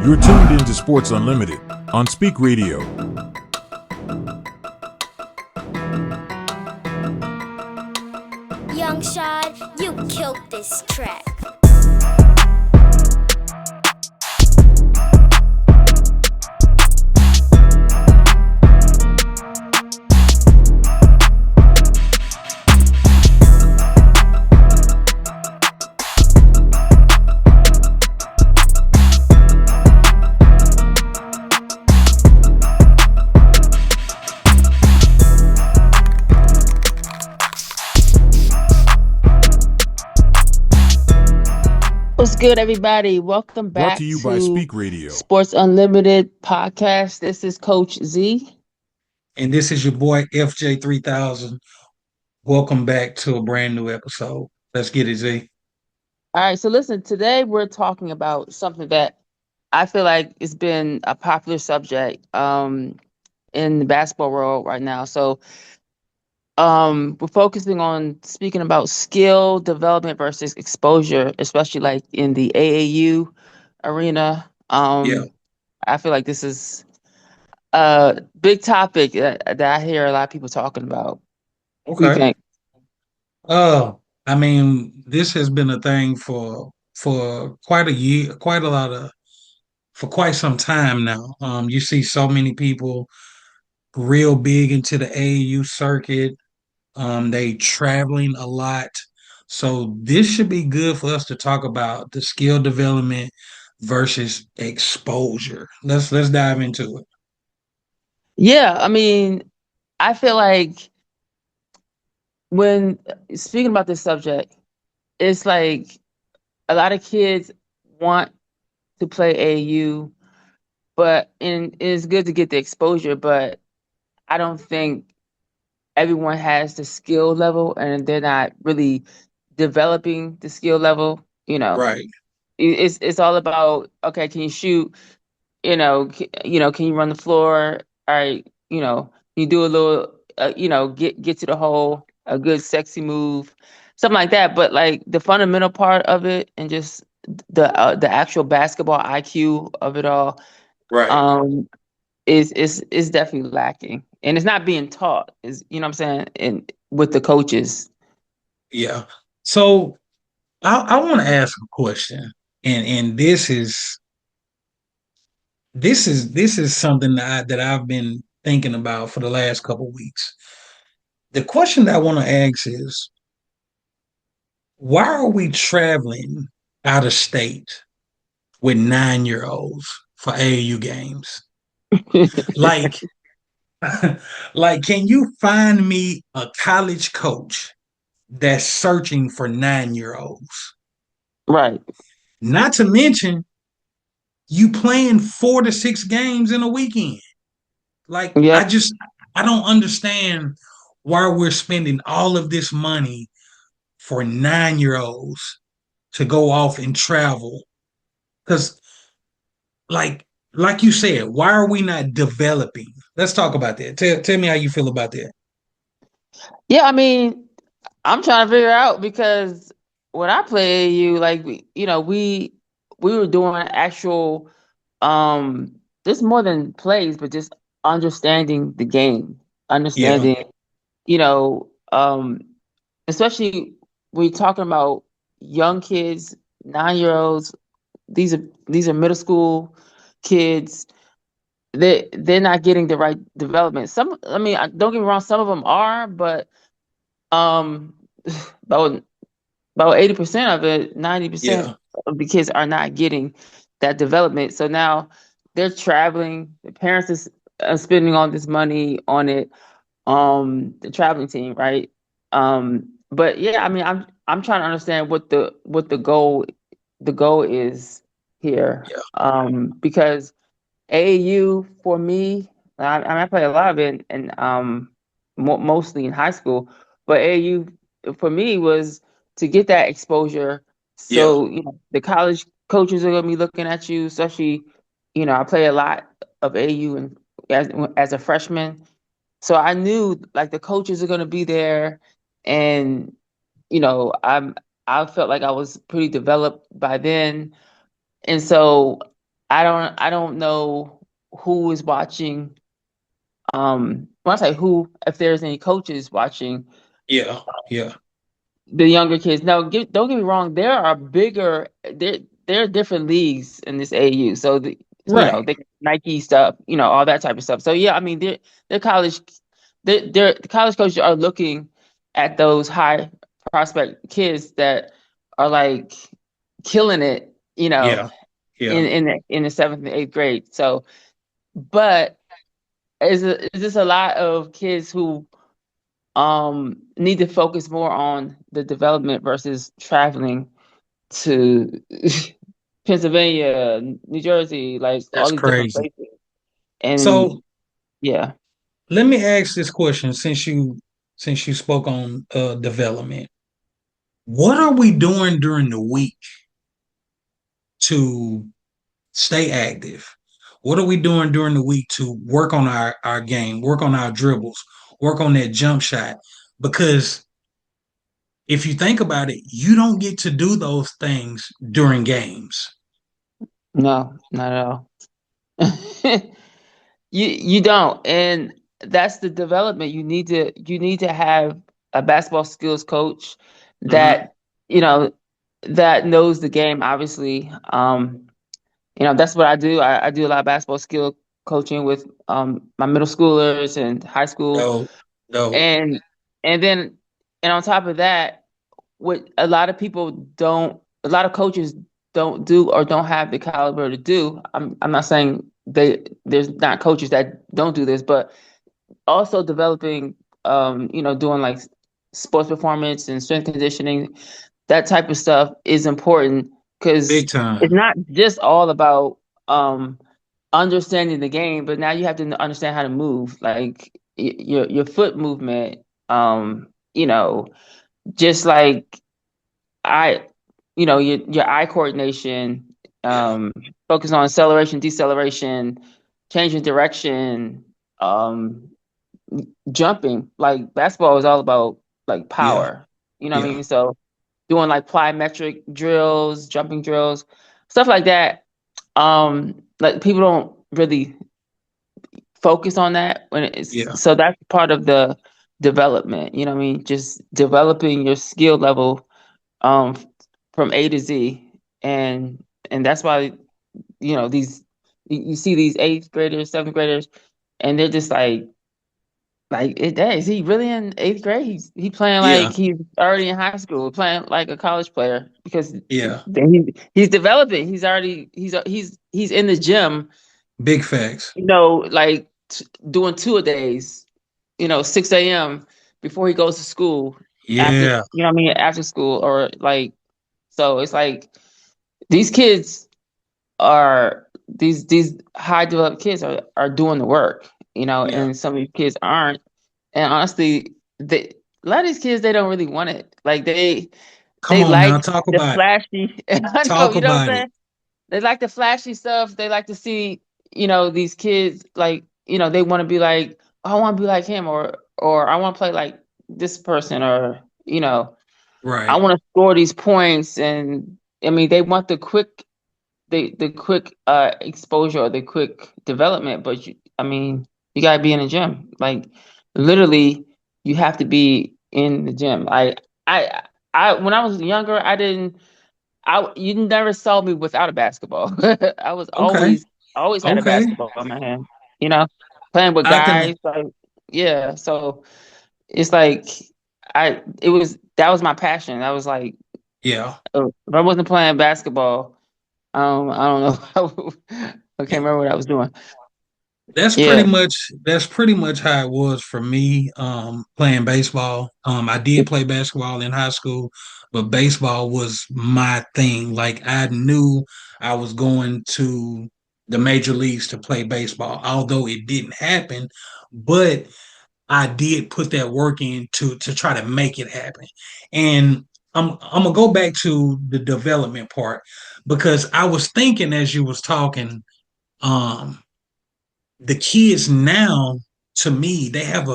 You're tuned into Sports Unlimited on Speak Radio. Young Shad, you killed this track. What's good, everybody? Welcome Brought back to you by Speak Radio. Sports Unlimited podcast. This is Coach Z. And this is your boy FJ3000. Welcome back to a brand new episode. Let's get it, Z. All right, so listen, today we're talking about something that I feel like it's been a popular subject in the basketball world right now. So we're focusing on speaking about skill development versus exposure, especially like in the AAU arena. Yeah. I feel like this is a big topic that I hear a lot of people talking about. What do you Okay. think? I mean, this has been a thing for quite a year, for quite some time now. You see so many people real big into the AAU circuit. They traveling a lot. So this should be good for us to talk about the skill development versus exposure. Let's dive into it. Yeah, I mean, I feel like when speaking about this subject, it's like a lot of kids want to play AAU, and it's good to get the exposure, but I don't think everyone has the skill level and they're not really developing the skill level. Right. It's all about, okay, can you shoot? Can you run the floor? All right, you do a little, get to the hole, a good sexy move, something like that. But like the fundamental part of it and just the actual basketball IQ of it all, Right. is definitely lacking, and it's not being taught. Is you know what I'm saying? And with the coaches. Yeah. So I want to ask a question, and this is something that I've been thinking about for the last couple of weeks. The question that I want to ask is, why are we traveling out of state with 9-year-olds for AAU games? Like, like, can you find me a college coach that's searching for 9-year-olds? Right. Not to mention, you playing 4 to 6 games in a weekend. Like, Yeah. I don't understand why we're spending all of this money for 9-year-olds to go off and travel. Because, like you said, why are we not developing? Let's talk about that. Tell me how you feel about that. Yeah, I mean, I'm trying to figure out because when I play AAU, like we were doing actual just more than plays, but just understanding the game, Yeah, understanding, you know, um, especially when you're talking about young kids, 9-year-olds. These are middle school kids. They're not getting the right development. I mean, don't get me wrong, some of them are, but um, about 80% of it, 90% yeah, of the kids are not getting that development. So now they're traveling. The parents are spending all this money on it. The traveling team, right? But yeah, I mean, I'm trying to understand what the goal is here. yeah, Because AAU for me, I play a lot of it, and mostly in high school. But AAU for me was to get that exposure. yeah, So the college coaches are gonna be looking at you, especially I play a lot of AAU and as a freshman. So I knew like the coaches are gonna be there, and I felt like I was pretty developed by then, and so I don't know who is watching. When I say who, if there's any coaches watching Yeah, yeah, the younger kids. Now, don't get me wrong. There are different leagues in this AAU. So right. the Nike stuff, all that type of stuff. So yeah, I mean, they're college. The college coaches are looking at those high prospect kids that are like killing it, Yeah, yeah. in the seventh and eighth grade. So, but is this a lot of kids who need to focus more on the development versus traveling to Pennsylvania, New Jersey, like all That's these different crazy. places. And So yeah, let me ask this question since you spoke on development. What are we doing during the week to stay active? What are we doing during the week to work on our game, work on our dribbles, work on that jump shot? Because if you think about it, you don't get to do those things during games. no, not at all. You don't, and that's the development. You need to have a basketball skills coach Hmm. that you know that knows the game. Obviously, that's what I do. I do a lot of basketball skill coaching with my middle schoolers and high school, No, no. and and then and on top of that, what a lot of people don't, a lot of coaches don't do or don't have the caliber to do. I'm not saying there's not coaches that don't do this, but also developing, doing like sports performance and strength conditioning, that type of stuff is important because Big it's time. not just all about um, understanding the game, but now you have to understand how to move, like your foot movement, just like I, your eye coordination, Yeah, focus on acceleration, deceleration, changing direction, um, jumping. Like basketball is all about like yeah, power. You know what I yeah. mean? So doing like plyometric drills, jumping drills, stuff like that. Like people don't really focus on that when it's Yeah, so that's part of the development. You know what I mean? Just developing your skill level um from A to Z, and that's why these you see these eighth graders, seventh graders, and they're just is he really in eighth grade? He playing like yeah, he's already in high school, playing like a college player because yeah. he's developing. He's in the gym, Big facts. like doing two a days, 6 a.m. before he goes to school. After Yeah. what I mean, after school or like, so it's like these kids these high developed kids are doing the work, Yeah. and some of these kids aren't. And honestly, a lot of these kids, they don't really want it. Like Come they on now, like talk the about it. flashy. I know, Talk you know what about I'm it. saying? They like the flashy stuff. They like to see, these kids like, they want to be like, "Oh, I want to be like him, or I want to play like this person, or I Right. want to score these points. And I mean, they want the quick exposure or the quick development, but I mean, you gotta be in the gym. Like literally, you have to be in the gym. I, when I was younger, I didn't. You never saw me without a basketball. I was Okay. always had a Okay. basketball in my hand. You know, playing with I can. guys. Like yeah, so it's like it was that was my passion. I was like, Yeah. if I wasn't playing basketball. I don't know. I can't remember what I was doing. Yeah. That's pretty much how it was for me playing baseball. I did play basketball in high school, but baseball was my thing. Like I knew I was going to the major leagues to play baseball, although it didn't happen, but I did put that work in to try to make it happen. And I'm gonna go back to the development part because I was thinking as you was talking, um, the kids now, to me, they have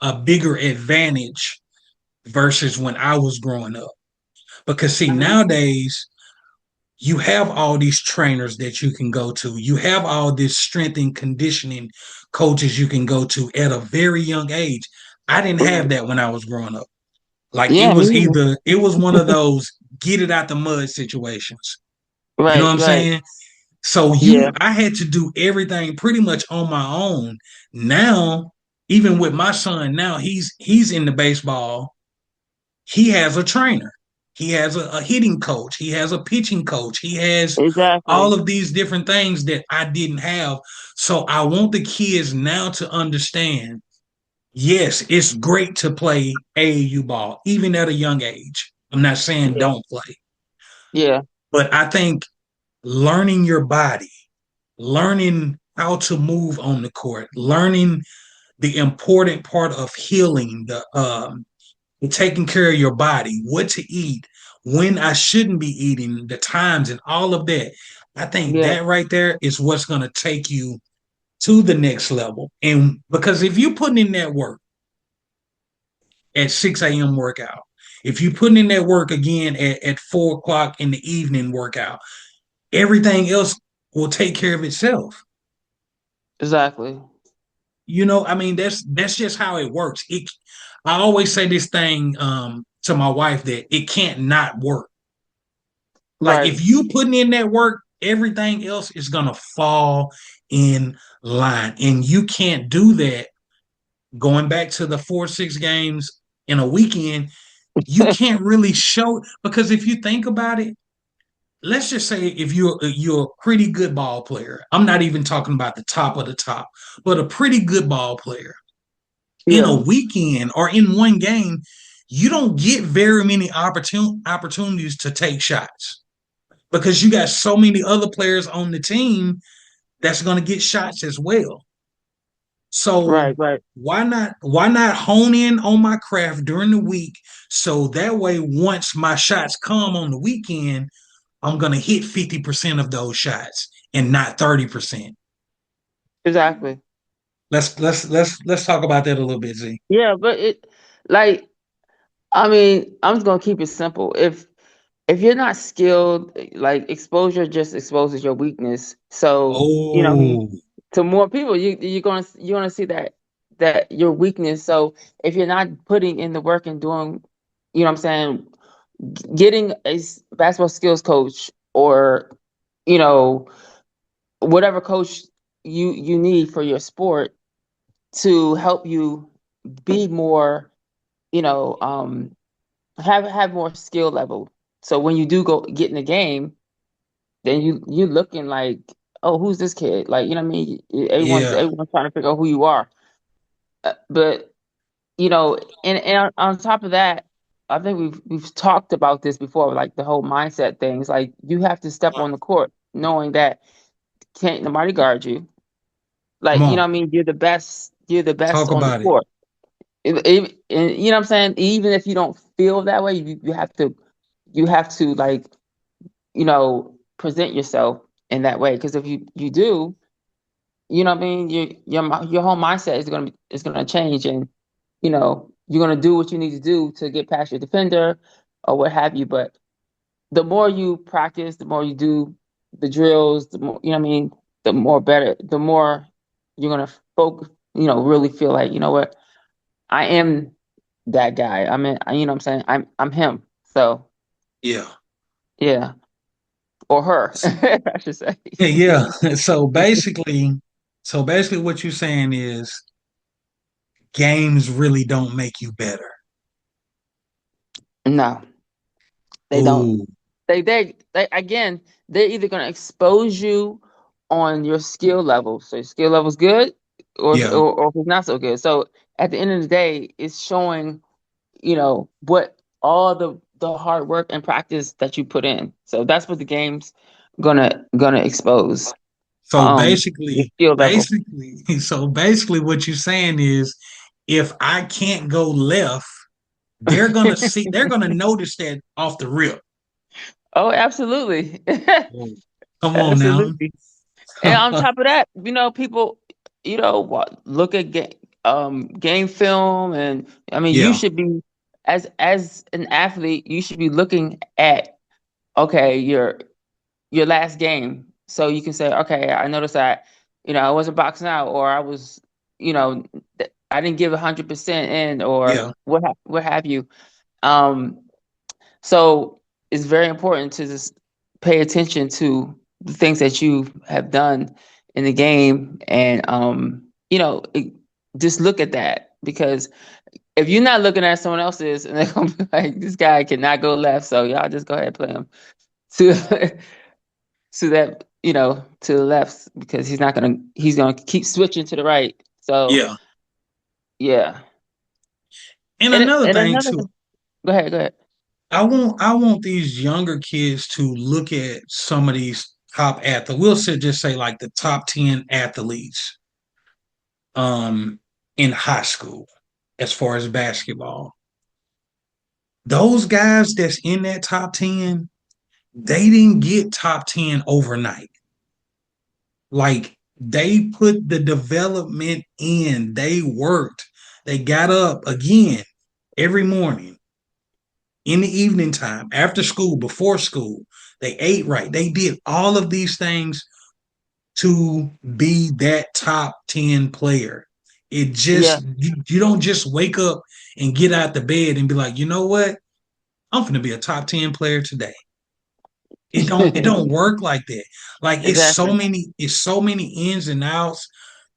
a bigger advantage versus when I was growing up. Because see, Mhm. nowadays you have all these trainers that you can go to. You have all this strength and conditioning coaches you can go to at a very young age. I didn't have that when I was growing up. Like Yeah, me neither. it was one of those get it out the mud situations. You know what Right, I'm right. saying? So Yeah, I had to do everything pretty much on my own. Now, even with my son, now he's into baseball. He has a trainer. He has a hitting coach. He has a pitching coach. He has all exactly. of these different things that I didn't have. So I want the kids now to understand, yes, it's great to play AAU ball, even at a young age. I'm not saying Yeah, don't play, yeah, but I think learning your body, learning how to move on the court, learning the important part of healing, the taking care of your body, what to eat, when I shouldn't be eating, the times, and all of that. I think yeah, that right there is what's going to take you to the next level. And because if you're putting in that work at 6 a.m. workout, if you're putting in that work again at 4 o'clock in the evening workout, everything else will take care of itself. exactly. I mean, that's just how it works. I always say this thing to my wife that it can't not work. Like Right. if you putting in that work, everything else is gonna fall in line. And you can't do that going back to the 4 6 games in a weekend. You can't really show because if you think about it, let's just say if you're a pretty good ball player. I'm not even talking about the top of the top, but a pretty good ball player in a Yeah, weekend or in one game, you don't get very many opportunities to take shots because you got so many other players on the team that's going to get shots as well. So right, right. why not hone in on my craft during the week so that way once my shots come on the weekend, I'm going to hit 50% of those shots and not 30%. Exactly. Let's talk about that a little bit, Z. Yeah, but like, I mean, I'm just gonna keep it simple. If you're not skilled, like exposure just exposes your weakness. So, you know what I mean? Oh, To more people, you're gonna see that your weakness. So if you're not putting in the work and doing, you know what I'm saying, getting a basketball skills coach or, you know, whatever coach you need for your sport to help you be more, you know, have more skill level. So when you do go get in the game, then you looking like, oh, who's this kid? Like, you know what I mean? yeah. Everyone's trying to figure out who you are. But and on top of that, I think we've talked about this before, like the whole mindset things. Like you have to step on the court knowing that can't nobody guard you. Come Like, you know on, what I mean? You're the best talk on the about it. court. And you know what I'm saying? Even if you don't feel that way, you have to like, present yourself in that way. Because if you do, you know what I mean, your whole mindset is gonna change, and you're gonna do what you need to do to get past your defender or what have you. But the more you practice, the more you do the drills, the more, you know what I mean, the more you're gonna focus, really feel like, you know what, I am that guy. You know what I'm saying? I'm him. So Yeah. yeah. Or her, I should say. Yeah, yeah. So basically what you're saying is games really don't make you better. No, they don't. Oh, They again, they're either gonna expose you on your skill level. So your skill level's good, yeah, or if it's not so good. So at the end of the day, it's showing, what all the hard work and practice that you put in. So that's what the game's gonna expose. so Your basically skill level. basically so basically what you're saying is if I can't go left, they're gonna notice that off the rip. Oh, absolutely. Oh, come on now. Absolutely. And on top of that, people, look at game film, and I mean, you Yeah, should be, as an athlete, you should be looking at, okay, your last game. So you can say, okay, I noticed that, I wasn't boxing out, or I was, I didn't give 100% in, or Yeah. what have you. Um, so it's very important to just pay attention to the things that you have done in the game, and just look at that, because if you're not looking at someone else's, and they're gonna be like, this guy cannot go left, so y'all just go ahead and play him to to that, to the left, because he's gonna keep switching to the right. So Yeah. yeah. And And another and thing another too, thing, go ahead. I want these younger kids to look at some of these top athletes. We'll just say like the top 10 athletes in high school as far as basketball. Those guys that's in that top 10, they didn't get top 10 overnight. Like they put the development in, they worked, they got up again every morning, in the evening time, after school, before school. They ate right. They did all of these things to be that top 10 player. It Yeah. just, you don't just wake up and get out the bed and be like, you know what? I'm going to be a top 10 player today. It don't work like that. Like Exactly. it's so many ins and outs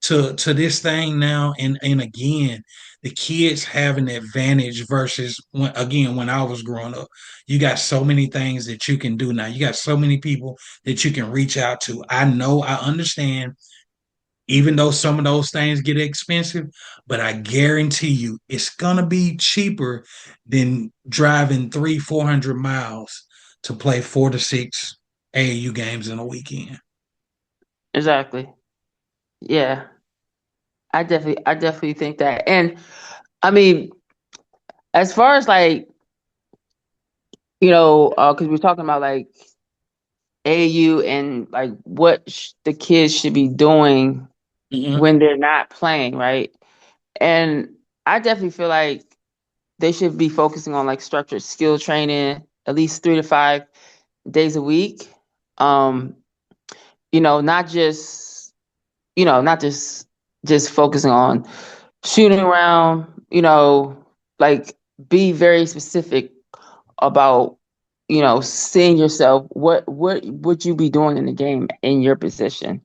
to this thing now. And again, the kids have an advantage versus when I was growing up. You got so many things that you can do now. You got so many people that you can reach out to. I understand, even though some of those things get expensive, but I guarantee you it's gonna be cheaper than driving 300-400 miles to play 4 to 6 AAU games in a weekend. Exactly. Yeah. I definitely think that. And I mean, as far as like, because we're talking about like AAU, and like what the kids should be doing Mhm. when they're not playing, right? And I definitely feel like they should be focusing on like structured skill training at least 3 to 5 days a week. Um, not just, not just focusing on shooting around, like be very specific about, seeing yourself, what would you be doing in the game in your position,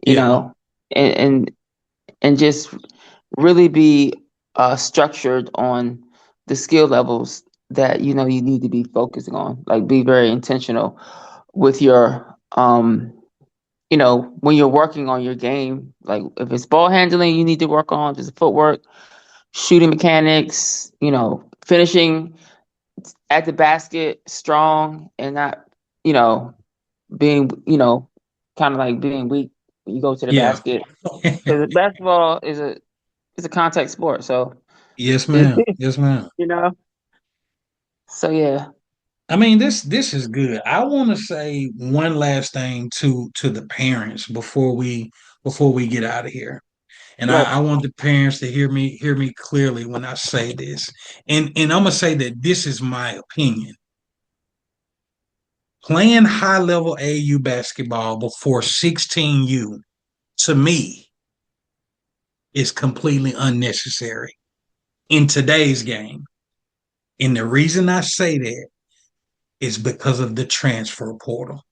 you Yeah, know, and just really be structured on the skill levels that you need to be focusing on. Like be very intentional with your when you're working on your game. Like if it's ball handling, you need to work on just footwork, shooting mechanics, finishing at the basket strong, and not, you know, being, kind of like being weak when you go to the yeah. basket. Because basketball is a contact sport, so Yes, ma'am. Yes, ma'am. you know. So yeah, I mean, this is good. I want to say one last thing to the parents before we get out of here. And right. I want the parents to hear me clearly when I say this. And I'm gonna say that this is my opinion. Playing high level AU basketball before 16U, to me, is completely unnecessary in today's game. And the reason I say that is because of the transfer portal.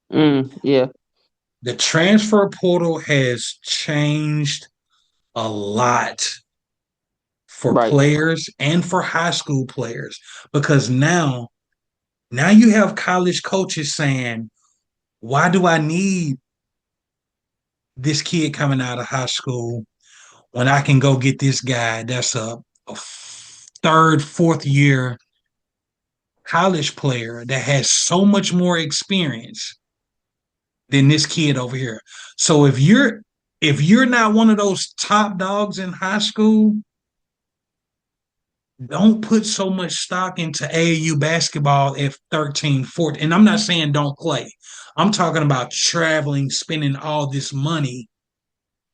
Yeah. The transfer portal has changed a lot for Right. players and for high school players, because now you have college coaches saying, why do I need this kid coming out of high school when I can go get this guy that's a third, fourth year college player that has so much more experience than this kid over here. So if you're not one of those top dogs in high school, don't put so much stock into AAU basketball at 13, 14. And I'm not saying don't play. I'm talking about traveling, spending all this money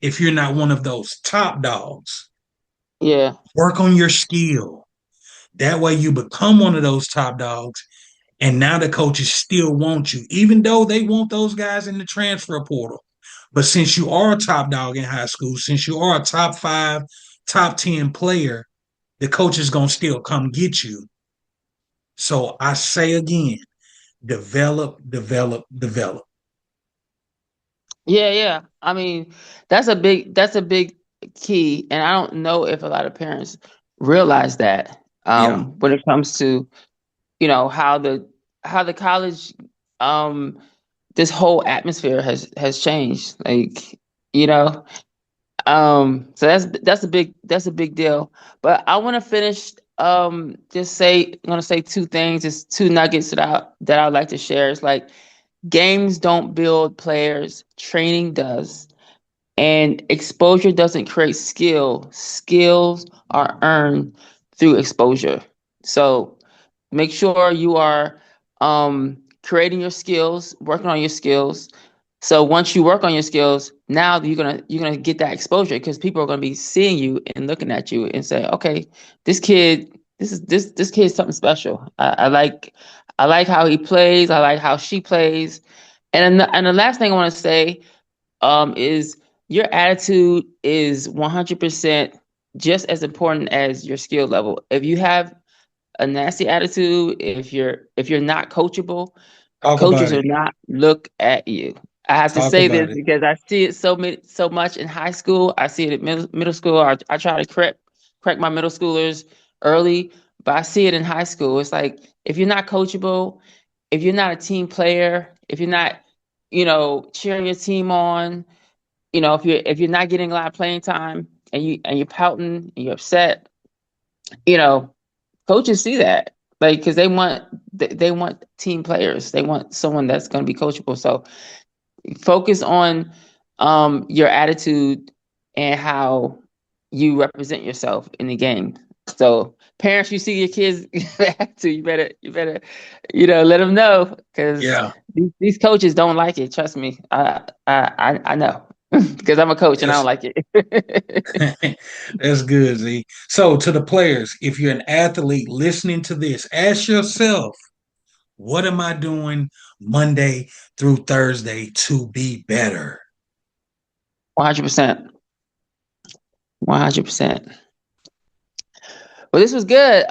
if you're not one of those top dogs. Yeah. Work on your skill. That way you become one of those top dogs, And now the coaches still want you, even though they want those guys in the transfer portal. But since you are a top dog in high school, since you are a top 5, top 10 player, the coach is going to still come get you. So I say again, develop, develop, develop. Yeah. I mean, that's a big key, and I don't know if a lot of parents realize that Yeah. when it comes to how the college this whole atmosphere has changed. Like, you know, so that's a big deal. But I want to finish. I'm gonna say two things. Just two nuggets that I'd like to share. It's like games don't build players, training does. And exposure doesn't create skill. Skills are earned through exposure. So make sure you are creating your skills, working on your skills. So once you work on your skills, now you're gonna get that exposure because people are gonna be seeing you and looking at you and say, okay, this kid, this kid's something special. I like how he plays. I like how she plays. And the last thing I want to say is your attitude is 100% just as important as your skill level. If you have a nasty attitude, if you're not coachable, Talk about coaches it. will not look at you. I have to Talk say about this it. because I see it so much in high school. I see it at middle school. I try to correct my middle schoolers early, but I see it in high school. It's like if you're not coachable, if you're not a team player, if you're not, cheering your team on, if you're not getting a lot of playing time and you're pouting and you're upset, you know, coaches see that, like, because they want team players. They want someone that's going to be coachable. So focus on your attitude and how you represent yourself in the game. So parents, you see your kids attitude, you better let them know because Yeah. these coaches don't like it. Trust me, I know because I'm a coach and I don't That's like it. that's good, Z. So to the players, if you're an athlete listening to this, ask yourself, what am I doing Monday through Thursday to be better? 100%, 100%. Well, this was good.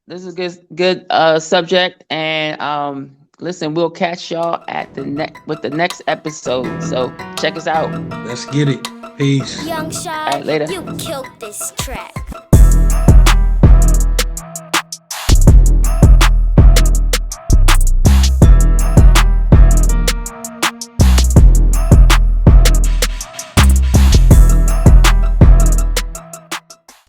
This is good subject, and listen, we'll catch y'all at the next episode. So check us out. Let's get it. Peace. Young All right, Shad, later. you killed this track.